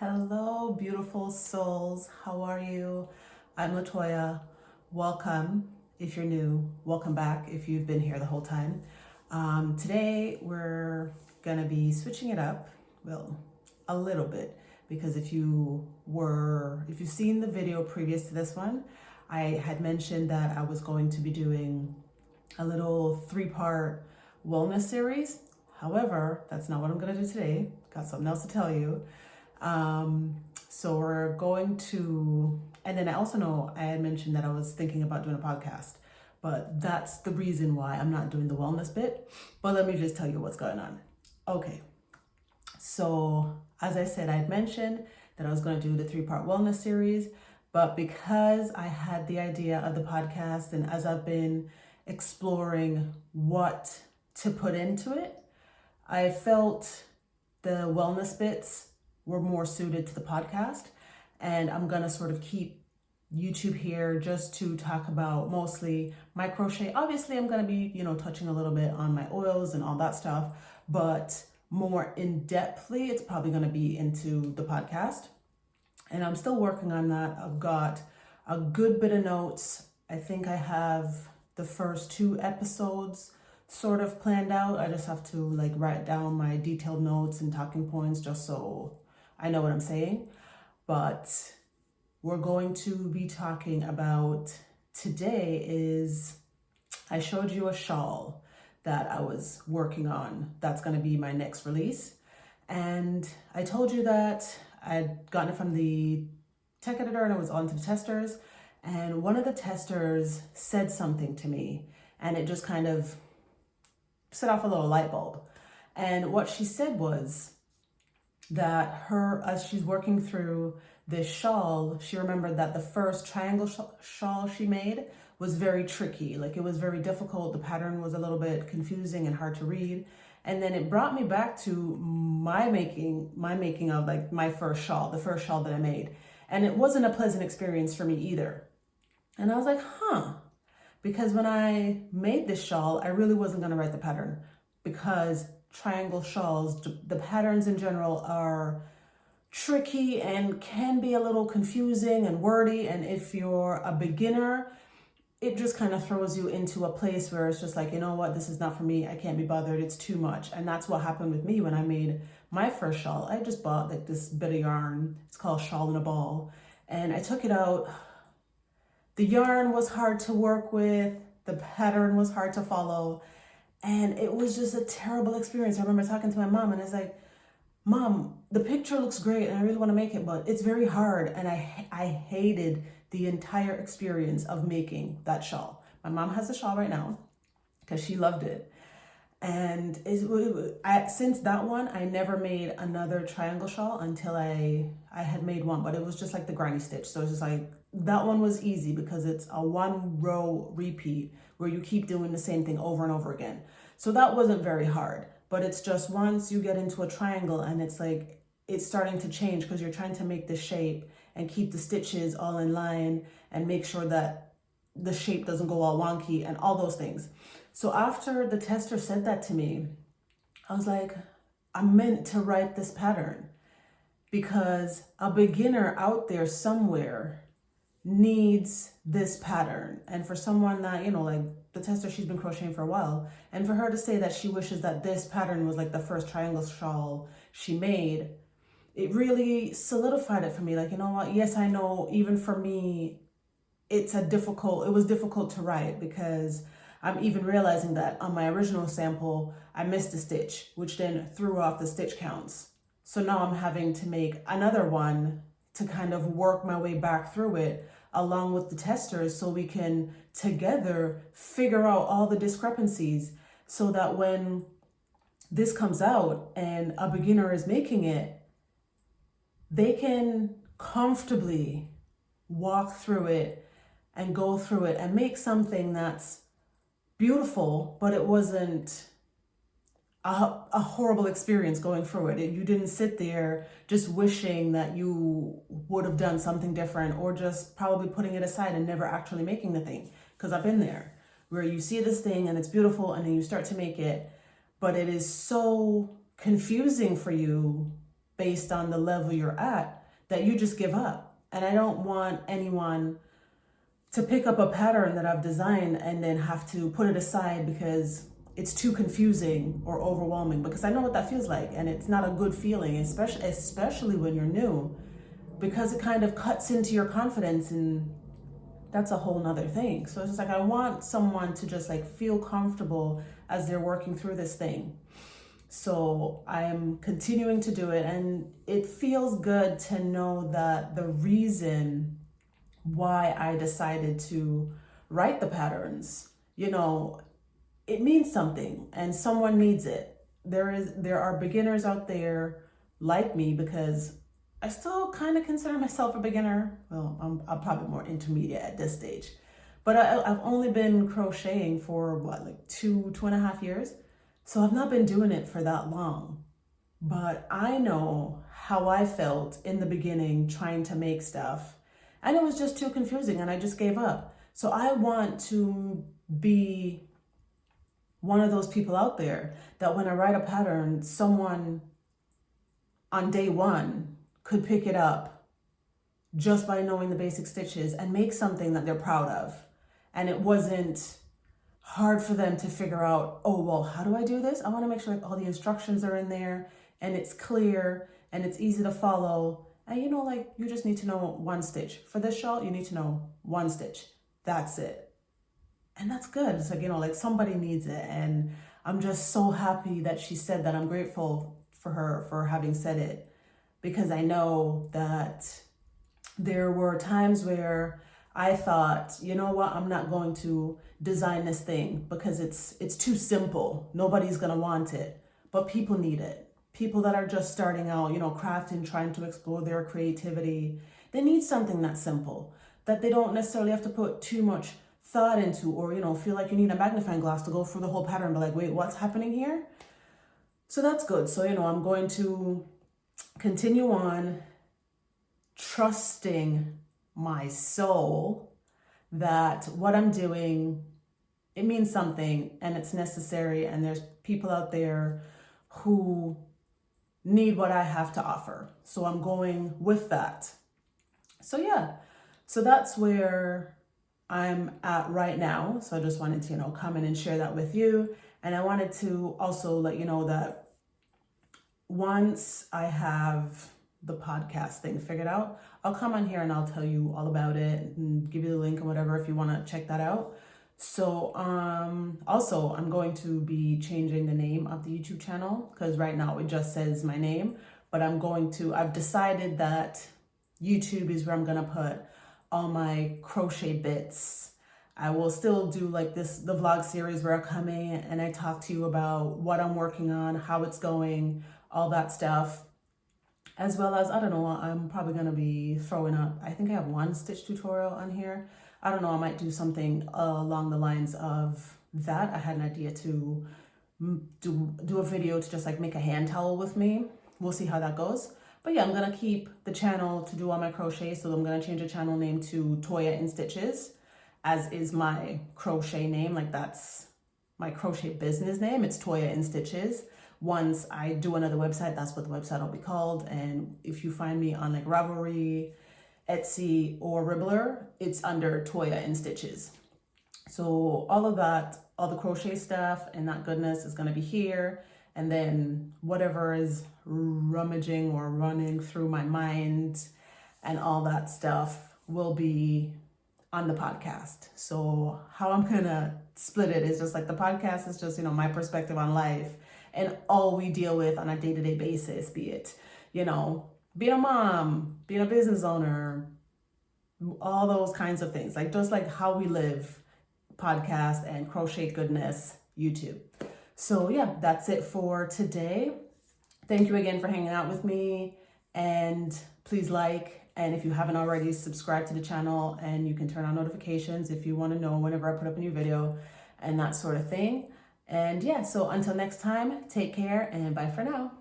Hello, beautiful souls. How are you? I'm Latoya. Welcome if you're new. Welcome back if you've been here the whole time. Today we're gonna be switching it up, well, a little bit, because if you've seen the video previous to this one, I had mentioned that I was going to be doing a little 3-part wellness series. However, that's not what I'm gonna do today. Got something else to tell you. So we're going to, and then I also know I had mentioned that I was thinking about doing a podcast, but that's the reason why I'm not doing the wellness bit. But let me just tell you what's going on. Okay. So as I said, I had mentioned that I was going to do the 3-part wellness series, but because I had the idea of the podcast and as I've been exploring what to put into it, I felt the wellness bits were more suited to the podcast. And I'm gonna sort of keep YouTube here just to talk about mostly my crochet. Obviously, I'm gonna be, touching a little bit on my oils and all that stuff, but more in-depthly, it's probably gonna be into the podcast. And I'm still working on that. I've got a good bit of notes. I think I have the first 2 episodes sort of planned out. I just have to write down my detailed notes and talking points just so I know what I'm saying. But we're going to be talking about today is, I showed you a shawl that I was working on. That's going to be my next release. And I told you that I'd gotten it from the tech editor and I was on to the testers. And one of the testers said something to me and it just kind of set off a little light bulb. And what she said was that as she's working through this shawl, she remembered that the first triangle shawl she made was very tricky. It was very difficult. The pattern was a little bit confusing and hard to read. And then it brought me back to my making of my first shawl, the first shawl that I made. And it wasn't a pleasant experience for me either. And I was like, because when I made this shawl, I really wasn't going to write the pattern, because triangle shawls, the patterns in general are tricky and can be a little confusing and wordy. And if you're a beginner, it just kind of throws you into a place where it's just like, you know what, this is not for me. I can't be bothered. It's too much. And that's what happened with me when I made my first shawl. I just bought this bit of yarn. It's called Shawl in a Ball. And I took it out. The yarn was hard to work with. The pattern was hard to follow. And it was just a terrible experience. I remember talking to my mom and I was like, Mom, the picture looks great and I really want to make it, but it's very hard. And I hated the entire experience of making that shawl. My mom has the shawl right now because she loved it. And since that one, I never made another triangle shawl until I had made one, but it was just like the granny stitch. So it's just like, that one was easy because it's a 1-row repeat where you keep doing the same thing over and over again. So that wasn't very hard, but it's just once you get into a triangle and it's like, it's starting to change because you're trying to make the shape and keep the stitches all in line and make sure that the shape doesn't go all wonky and all those things. So after the tester said that to me, I was like, I'm meant to write this pattern because a beginner out there somewhere needs this pattern. And for someone that, the tester, she's been crocheting for a while, and for her to say that she wishes that this pattern was like the first triangle shawl she made, it really solidified it for me. You know what? Yes, I know even for me, it was difficult to write because I'm even realizing that on my original sample, I missed a stitch, which then threw off the stitch counts. So now I'm having to make another one to kind of work my way back through it along with the testers so we can together figure out all the discrepancies so that when this comes out and a beginner is making it, they can comfortably walk through it and go through it and make something that's beautiful, but it wasn't a horrible experience going through it. You didn't sit there just wishing that you would have done something different or just probably putting it aside and never actually making the thing. Because I've been there where you see this thing and it's beautiful and then you start to make it, but it is so confusing for you based on the level you're at that you just give up. And I don't want anyone to pick up a pattern that I've designed and then have to put it aside because it's too confusing or overwhelming, because I know what that feels like, and it's not a good feeling, especially when you're new, because it kind of cuts into your confidence, and that's a whole nother thing. So it's just like I want someone to just like feel comfortable as they're working through this thing. So I'm continuing to do it, and it feels good to know that the reason why I decided to write the patterns, it means something and someone needs it. There are beginners out there like me, because I still kind of consider myself a beginner. Well, I'm probably more intermediate at this stage, but I've only been crocheting for like two and a half years. So I've not been doing it for that long, but I know how I felt in the beginning trying to make stuff, and it was just too confusing and I just gave up. So I want to be one of those people out there that when I write a pattern, someone on day one could pick it up just by knowing the basic stitches and make something that they're proud of. And it wasn't hard for them to figure out, oh, well, how do I do this? I want to make sure like all the instructions are in there and it's clear and it's easy to follow. And you just need to know one stitch. For this shawl, you need to know one stitch. That's it. And that's good. It's like, somebody needs it. And I'm just so happy that she said that. I'm grateful for her for having said it, because I know that there were times where I thought, you know what, I'm not going to design this thing because it's too simple. Nobody's going to want it, but people need it. People that are just starting out, crafting, trying to explore their creativity, they need something that's simple, that they don't necessarily have to put too much thought into, or, feel like you need a magnifying glass to go through the whole pattern and be like, wait, what's happening here? So that's good. So, I'm going to continue on trusting my soul that what I'm doing, it means something and it's necessary, and there's people out there who need what I have to offer. So I'm going with that. So yeah, so that's where I'm at right now. So I just wanted to, come in and share that with you. And I wanted to also let you know that once I have the podcast thing figured out, I'll come on here and I'll tell you all about it and give you the link and whatever if you want to check that out. So also I'm going to be changing the name of the YouTube channel, because right now it just says my name, but I've decided that YouTube is where I'm going to put all my crochet bits. I will still do like the vlog series where I come in and I talk to you about what I'm working on, how it's going, all that stuff. As well as, I don't know, I'm probably going to be throwing up, I think I have one stitch tutorial on here. I don't know, I might do something along the lines of that. I had an idea to do a video to just like make a hand towel with me. We'll see how that goes. But yeah, I'm going to keep the channel to do all my crochet. So I'm going to change the channel name to Toya in Stitches, as is my crochet name. Like that's my crochet business name. It's Toya in Stitches. Once I do another website, that's what the website will be called. And if you find me on like Ravelry, Etsy, or Ribbler, it's under Toya in Stitches. So all of that, all the crochet stuff and that goodness is going to be here. And then whatever is rummaging or running through my mind and all that stuff will be on the podcast. So how I'm going to split it is just like the podcast is just, my perspective on life and all we deal with on a day-to-day basis, be it, being a mom, being a business owner, all those kinds of things, like just like how we live, podcast and crochet goodness, YouTube. So yeah, that's it for today. Thank you again for hanging out with me, and please like, and if you haven't already, subscribe to the channel, and you can turn on notifications if you want to know whenever I put up a new video and that sort of thing. And yeah, so until next time, take care and bye for now.